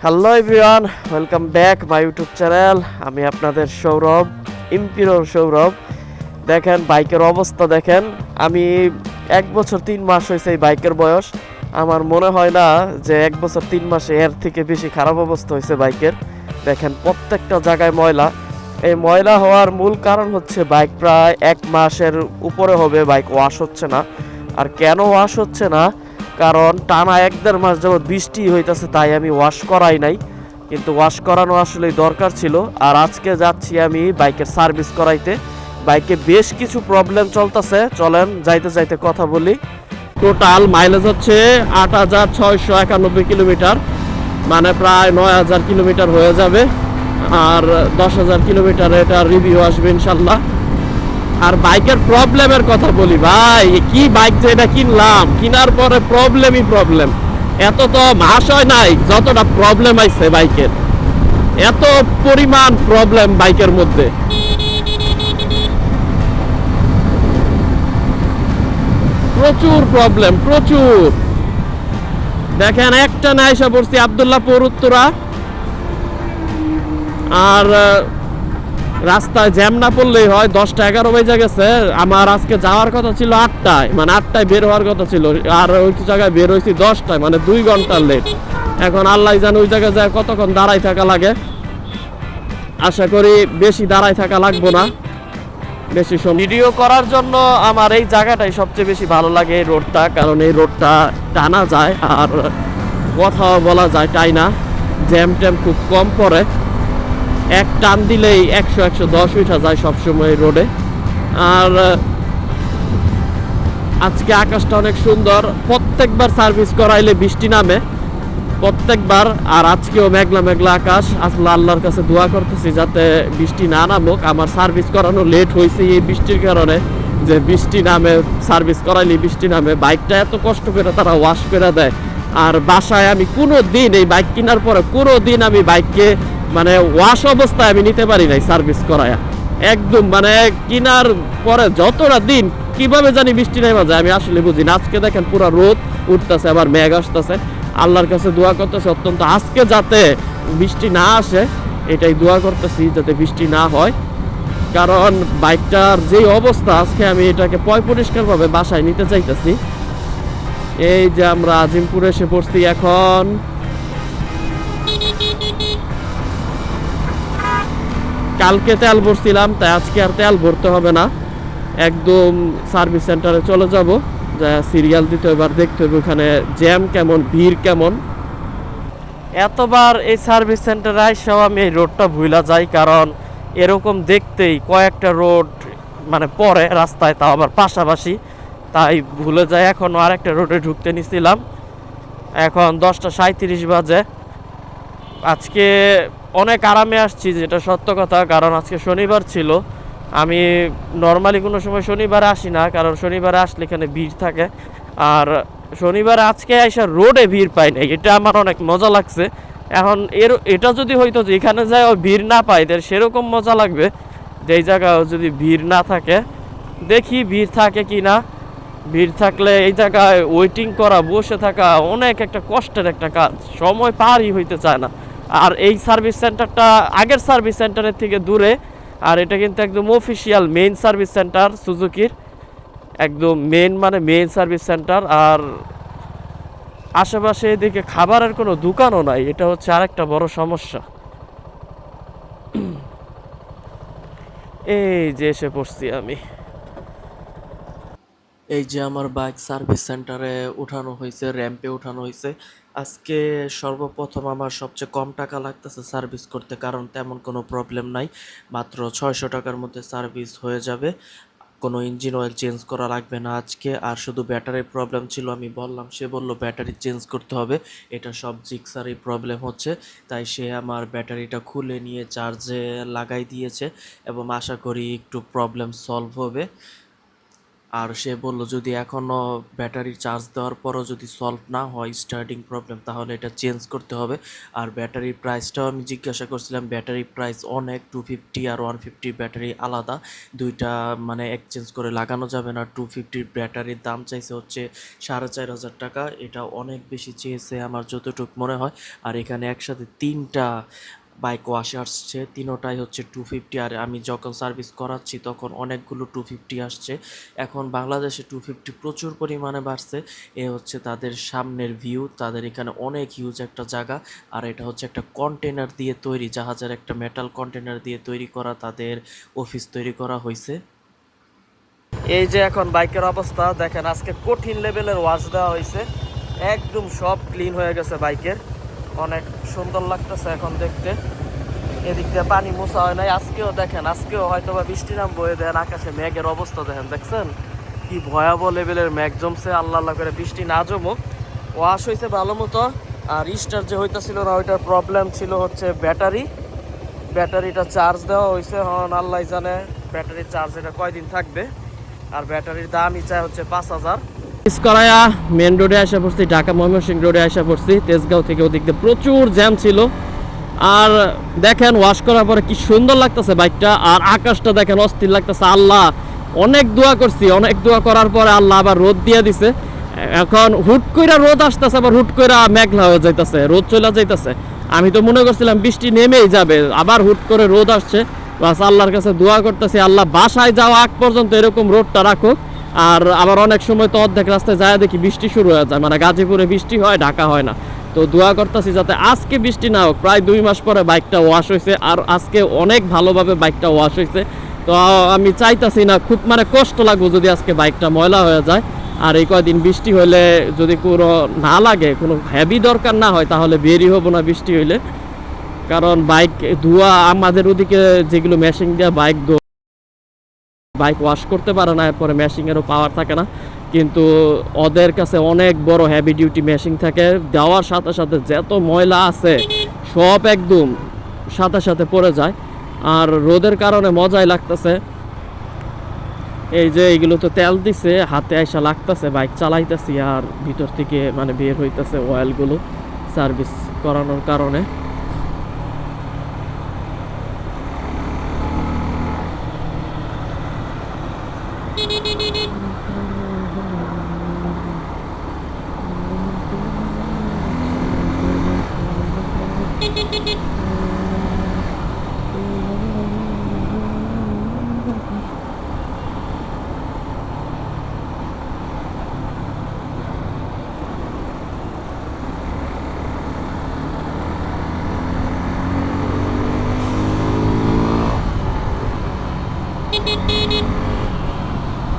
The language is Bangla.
Hello everyone, welcome back my YouTube channel. আমি আপনাদের সৌরভ, ইম্পিরিয়র সৌরভ। দেখেন বাইকের অবস্থা দেখেন। আমি 1 বছর 3 মাস হয়েছে এই বাইকের বয়স। আমার মনে হয় না যে 1 বছর 3 মাসে এর থেকে বেশি খারাপ অবস্থা হয়েছে বাইকের। দেখেন প্রত্যেকটা জায়গায় ময়লা। এই ময়লা হওয়ার মূল কারণ হচ্ছে বাইক প্রায় 1 মাসের উপরে হবে বাইক ওয়াশ হচ্ছে না। আর কেন ওয়াশ হচ্ছে না, কারণ টানা 1-1.5 মাস যাবত বৃষ্টি হইতেছে, তাই আমি ওয়াশ করাই নাই। কিন্তু ওয়াশ করানো আসলেই দরকার ছিল। আর আজকে যাচ্ছি আমি বাইকের সার্ভিস করাইতে। বাইকে বেশ কিছু প্রবলেম চলতেছে, চলেন যাইতে যাইতে কথা বলি। টোটাল মাইলেজ হচ্ছে 8691 কিলোমিটার, মানে প্রায় 9000 কিলোমিটার হয়ে যাবে। আর 10,000 কিলোমিটার এটা রিভিউ আসবে ইনশাল্লাহ। আর বাইকের প্রবলেমের কথা বলি, ভাই কি বাইক যে এটা কিনলাম, কেনার পরে প্রবলেমই প্রবলেম। এত তো মাস হয় নাই যতটা প্রবলেম আইছে বাইকের, এত পরিমাণ প্রবলেম বাইকের মধ্যে। প্রচুর প্রবলেম, প্রচুর। দেখেন একটা না এসে পড়ছি আবদুল্লাহপুর উত্তরা। আর রাস্তায় জ্যাম না পড়লেই হয়, 10টা 11 বেজে গেছে। আমার আজকে যাওয়ার কথা ছিল 8টায়, মানে 8টায় বের হওয়ার কথা ছিল, আর ওই জায়গায় বের হয়েছি 10টায়, মানে 2 ঘন্টার লেট। এখন আল্লাহ জানে ওই জায়গায় যায় কতক্ষণ দাঁড়াই থাকা লাগে। আশা করি বেশি দাঁড়াই থাকা লাগবো না, বেশি সময়। ভিডিও করার জন্য আমার এই জায়গাটাই সবচেয়ে বেশি ভালো লাগে, এই রোডটা, কারণ এই রোডটা টানা যায় আর কথাও বলা যায় টাইনা। জ্যাম ট্যাম খুব কম পড়ে, এক টান দিলেই 100-110 উঠা যায় সবসময় রোডে। আর আজকে আকাশটা অনেক সুন্দর। প্রত্যেকবার সার্ভিস করাইলে বৃষ্টি নামে, প্রত্যেকবার। আর আজকেও মেঘলা মেঘলা আকাশ। আসলে আল্লাহর কাছে দোয়া করতেছি যাতে বৃষ্টি না নামুক। আমার সার্ভিস করানো লেট হয়েছে এই বৃষ্টির কারণে, যে বৃষ্টি নামে সার্ভিস করাইলে বৃষ্টি নামে। বাইকটা এত কষ্ট করে তারা ওয়াশ করে দেয়। আর বাসায় আমি কোনো দিন এই বাইক কেনার পরে কোনো দিন আমি বাইককে মানে ওয়াশ অবস্থায় আমি নিতে পারি নাই সার্ভিস করায়া। একদম মানে কেনার পরে যতটা দিন কিভাবে জানি বৃষ্টি নেমে যায় আমি আসলে বুঝি না। আজকে দেখেন পুরো রোদ উঠতেছে, আবার মেঘ আসতেছে। আল্লাহর কাছে দোয়া করতেছে অত্যন্ত আজকে যাতে বৃষ্টি না আসে, এটাই দোয়া করতেছি যাতে বৃষ্টি না হয়। কারণ বাইকটার যে অবস্থা আজকে, আমি এটাকে পরিষ্কারভাবে বাসায় নিতে চাইতেছি। এই যে আমরা আজিমপুরে এসে পড়ছি এখন। কালকে তেল ভরছিলাম, তাই আজকে আর তেল ভরতে হবে না, একদম সার্ভিস সেন্টারে চলে যাব। যা সিরিয়াল দিতে এবার দেখতে হবে ওখানে জ্যাম কেমন, ভিড় কেমন। এতবার এই সার্ভিস সেন্টারে আইসাও আমি এই রোডটা ভুলা যাই, কারণ এরকম দেখতেই কয়েকটা রোড মানে পরে রাস্তায়, তাও আবার পাশাপাশি, তাই ভুলে যাই। এখন আরেকটা রোডে ঢুকতে নিছিলাম। এখন 10টা 37 বাজে। আজকে অনেক আরামে আসছি, যেটা সত্য কথা, কারণ আজকে শনিবার ছিল। আমি নর্মালি কোনো সময় শনিবারে আসি না, কারণ শনিবারে আসলে এখানে ভিড় থাকে। আর শনিবারে আজকে আইসা রোডে ভিড় পাই না, এটা আমার অনেক মজা লাগছে। এখন এটা যদি হইতো যে এখানে যায় ভিড় না পাই, তাহলে সেরকম মজা লাগবে যে এই জায়গায় যদি ভিড় না থাকে। দেখি ভিড় থাকে কি না। ভিড় থাকলে এই জায়গায় ওয়েটিং করা, বসে থাকা অনেক একটা কষ্টের একটা কাজ, সময় পারই হইতে চায় না। আর এই সার্ভিস সেন্টারটা আগের সার্ভিস সেন্টারের থেকে দূরে। আর এটা কিন্তু একদম অফিসিয়াল মেইন সার্ভিস সেন্টার সুজুকির, একদম মেইন মানে মেইন সার্ভিস সেন্টার। আর আশেপাশে এদিকে খাবারের কোনো দোকানও নাই, এটা হচ্ছে আরেকটা বড় সমস্যা। এই যে এসে পড়ছি আমি। এই যে আমার বাইক সার্ভিস সেন্টারে উঠানো হয়েছে, র্যাম্পে উঠানো হয়েছে। আজকে সর্বপ্রথম আমার সবচেয়ে কম টাকা লাগতেছে সার্ভিস করতে, কারণ তেমন কোনো প্রবলেম নাই। মাত্র 600 টাকার মধ্যে সার্ভিস হয়ে যাবে। কোনো ইঞ্জিন অয়েল চেঞ্জ করা লাগবে না আজকে। আর শুধু ব্যাটারির প্রবলেম ছিল, আমি বললাম, সে বলল ব্যাটারি চেঞ্জ করতে হবে, এটা সব জিক্সারই প্রবলেম হচ্ছে। তাই সে আমার ব্যাটারিটা খুলে নিয়ে চার্জে লাগাই দিয়েছে, এবং আশা করি একটু প্রবলেম সলভ হবে। আর সে বলল যদি এখনও ব্যাটারি চার্জ দেওয়ার পরও যদি সলভ না হয় স্টার্টিং প্রবলেম, তাহলে এটা চেঞ্জ করতে হবে। আর ব্যাটারির প্রাইসটাও আমি জিজ্ঞাসা করছিলাম, ব্যাটারির প্রাইস অনেক, 250 আর 150 ব্যাটারি আলাদা, দুইটা মানে এক্সচেঞ্জ করে লাগানো যাবে না। 250 ব্যাটারির দাম চাইছে হচ্ছে 4,500 টাকা, এটা অনেক বেশি চেয়েছে আমার যতটুকু মনে হয়। আর এখানে একসাথে তিনটা বাইক ওয়াশে আসছে, তিনোটাই হচ্ছে 250। আর আমি যখন সার্ভিস করাচ্ছি তখন অনেকগুলো 250 আসছে। এখন বাংলাদেশে 250 প্রচুর পরিমাণে বাড়ছে। এ হচ্ছে তাদের সামনের ভিউ, তাদের এখানে অনেক হিউজ একটা জায়গা। আর এটা হচ্ছে একটা কন্টেনার দিয়ে তৈরি, জাহাজের একটা মেটাল কন্টেনার দিয়ে তৈরি করা তাদের অফিস তৈরি করা হয়েছে। এই যে এখন বাইকের অবস্থা দেখেন, আজকে কঠিন লেভেলের ওয়াশ দেওয়া হয়েছে, একদম সব ক্লিন হয়ে গেছে বাইকের, অনেক সুন্দর লাগতেছে এখন দেখতে। এদিক দিয়ে পানি মোছা হয় নাই আজকেও, দেখেন আজকেও হয়তো বা বৃষ্টি নামবো। দেন আকাশে মেঘের অবস্থা দেখেন, দেখছেন কি ভয়াবহ লেভেলের মেঘ জমছে। আল্লাহ আল্লাহ করে বৃষ্টি না জমুক। ওয়াশ হয়েছে ভালো মতো। আর স্টার যে হইতেছিল না, ওইটার প্রবলেম ছিল হচ্ছে ব্যাটারিটা চার্জ দেওয়া হয়েছে, হন আল্লাহ জানে ব্যাটারির চার্জ এটা কয়দিন থাকবে। আর ব্যাটারির দামই চাই হচ্ছে 5,000। করায়া মেন রোডে আসা পড়ছি, ঢাকা ময়মনসিংহ রোডে আসা পড়ছি। তেজগাঁও থেকে ওদিক দিয়ে প্রচুর জ্যাম ছিল। আর দেখেন ওয়াশ করার পরে কি সুন্দর লাগতেছে বাইকটা, আর আকাশটা দেখেন অস্থির লাগতেছে। আল্লাহ অনেক দোয়া করছি, অনেক দোয়া করার পরে আল্লাহ আবার রোদ দিয়ে দিছে। এখন হুট কইরা রোদ আসতেছে, আবার হুট কইরা মেঘলা হয়ে যাইতেছে, রোদ চলে যাইতেছে। আমি তো মনে করছিলাম বৃষ্টি নেমেই যাবে, আবার হুট করে রোদ আসছে। বাস আল্লাহর কাছে দোয়া করতেছি, আল্লাহ বাসায় যাওয়া আগ পর্যন্ত এরকম রোদটা রাখুক। আর আবার অনেক সময় তো অর্ধেক রাস্তায় যায় দেখি বৃষ্টি শুরু হয়ে যায়, মানে গাজীপুরে বৃষ্টি হয়, ঢাকা হয় না। তো দোয়া করতেছি যাতে আজকে বৃষ্টি না হোক। প্রায় 2 মাস পরে বাইকটা ওয়াশ হয়েছে, আর আজকে অনেক ভালোভাবে বাইকটা ওয়াশ হয়েছে। তো আমি চাইতাছি না, খুব মানে কষ্ট লাগবে যদি আজকে বাইকটা ময়লা হয়ে যায়। আর এই কয়দিন বৃষ্টি হইলে যদি কোনো না লাগে, কোনো হেভি দরকার না হয়, তাহলে বেরই হবো না বৃষ্টি হইলে। কারণ বাইক ধোয়া, আমাদের ওদিকে যেগুলো মেশিন দিয়ে বাইক ওয়াশ করতে পারে না, এরপরে মেশিনেরও পাওয়ার থাকে না। কিন্তু ওদের কাছে অনেক বড় হেভি ডিউটি মেশিন থাকে, দেওয়ার সাথে সাথে যত ময়লা আছে সব একদম সাথে সাথে পড়ে যায়। আর রোদের কারণে মজাই লাগতেছে। এই যে এইগুলো তো তেল দিছে, হাতে আইসা লাগতেছে, বাইক চালাইতেছি আর ভিতর থেকে মানে বের হইতেছে অয়েলগুলো সার্ভিস করানোর কারণে।